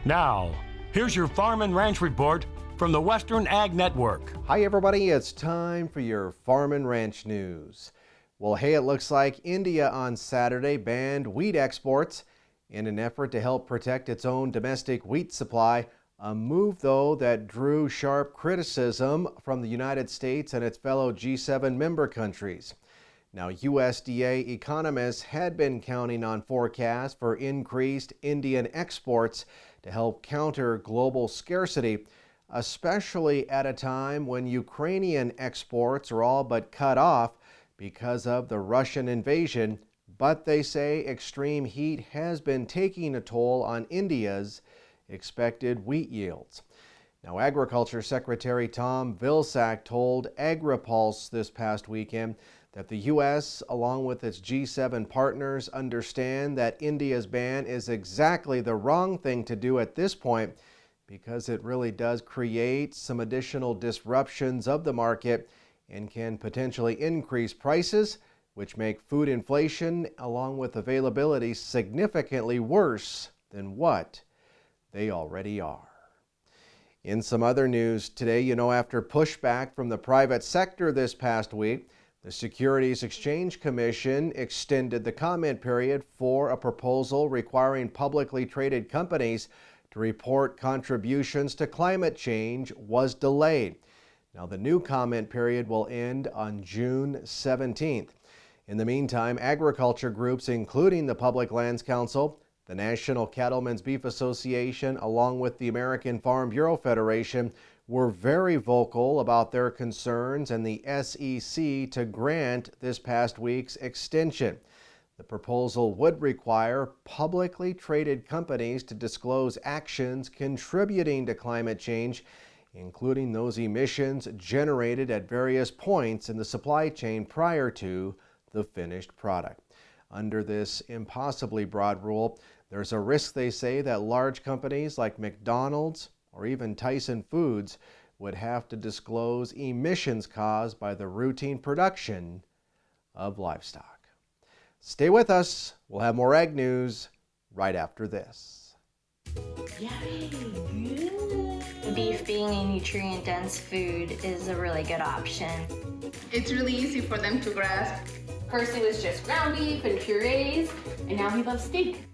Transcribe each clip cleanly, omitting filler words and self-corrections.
Now, here's your Farm and Ranch Report from the Western Ag Network. Hi everybody, it's time for your Farm and Ranch news. Well, hey, it looks like India on Saturday banned wheat exports in an effort to help protect its own domestic wheat supply. A move, though, that drew sharp criticism from the United States and its fellow G7 member countries. Now, USDA economists had been counting on forecasts for increased Indian exports to help counter global scarcity, especially at a time when Ukrainian exports are all but cut off because of the Russian invasion. But they say extreme heat has been taking a toll on India's expected wheat yields. Now, Agriculture Secretary Tom Vilsack told AgriPulse this past weekend that the U.S., along with its G7 partners, understand that India's ban is exactly the wrong thing to do at this point because it really does create some additional disruptions of the market and can potentially increase prices, which make food inflation along with availability significantly worse than what they already are. In some other news today, after pushback from the private sector this past week, the Securities Exchange Commission extended the comment period for a proposal requiring publicly traded companies to report contributions to climate change was delayed. Now, the new comment period will end on June 17th. In the meantime, agriculture groups, including the Public Lands Council, the National Cattlemen's Beef Association, along with the American Farm Bureau Federation, were very vocal about their concerns and the SEC to grant this past week's extension. The proposal would require publicly traded companies to disclose actions contributing to climate change, including those emissions generated at various points in the supply chain prior to the finished product. Under this impossibly broad rule, there's a risk, they say, that large companies like McDonald's or even Tyson Foods would have to disclose emissions caused by the routine production of livestock. Stay with us. We'll have more ag news right after this. Yummy! Beef being a nutrient-dense food is a really good option. It's really easy for them to grasp. First it was just ground beef and purees, and now he loves steak.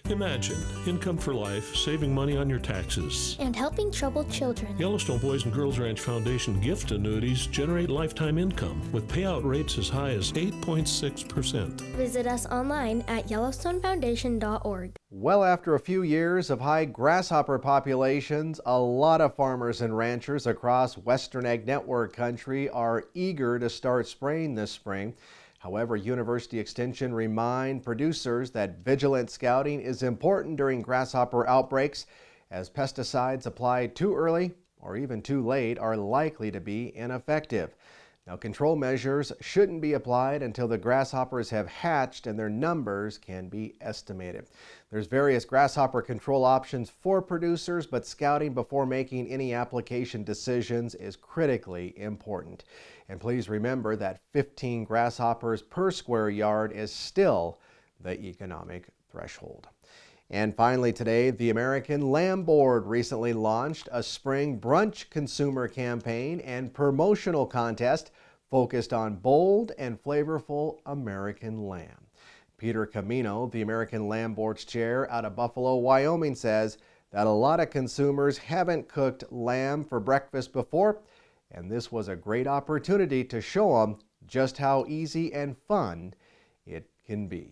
Imagine income for life, saving money on your taxes. And helping troubled children. Yellowstone Boys and Girls Ranch Foundation gift annuities generate lifetime income with payout rates as high as 8.6%. Visit us online at YELLOWSTONEFoundation.org. Well, after a few years of high grasshopper populations, a lot of farmers and ranchers across Western Ag Network country are eager to start spraying this spring. However, University Extension remind producers that vigilant scouting is important during grasshopper outbreaks, as pesticides applied too early or even too late are likely to be ineffective. Now, control measures shouldn't be applied until the grasshoppers have hatched and their numbers can be estimated. There's various grasshopper control options for producers, but scouting before making any application decisions is critically important. And please remember that 15 grasshoppers per square yard is still the economic threshold. And finally today, the American Lamb Board recently launched a spring brunch consumer campaign and promotional contest focused on bold and flavorful American lamb. Peter Camino, the American Lamb Board's chair out of Buffalo, Wyoming, says that a lot of consumers haven't cooked lamb for breakfast before, and this was a great opportunity to show them just how easy and fun it can be.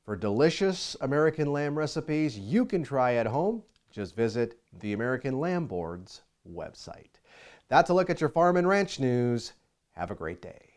For delicious American lamb recipes you can try at home, just visit the American Lamb Board's website. That's a look at your farm and ranch news. Have a great day.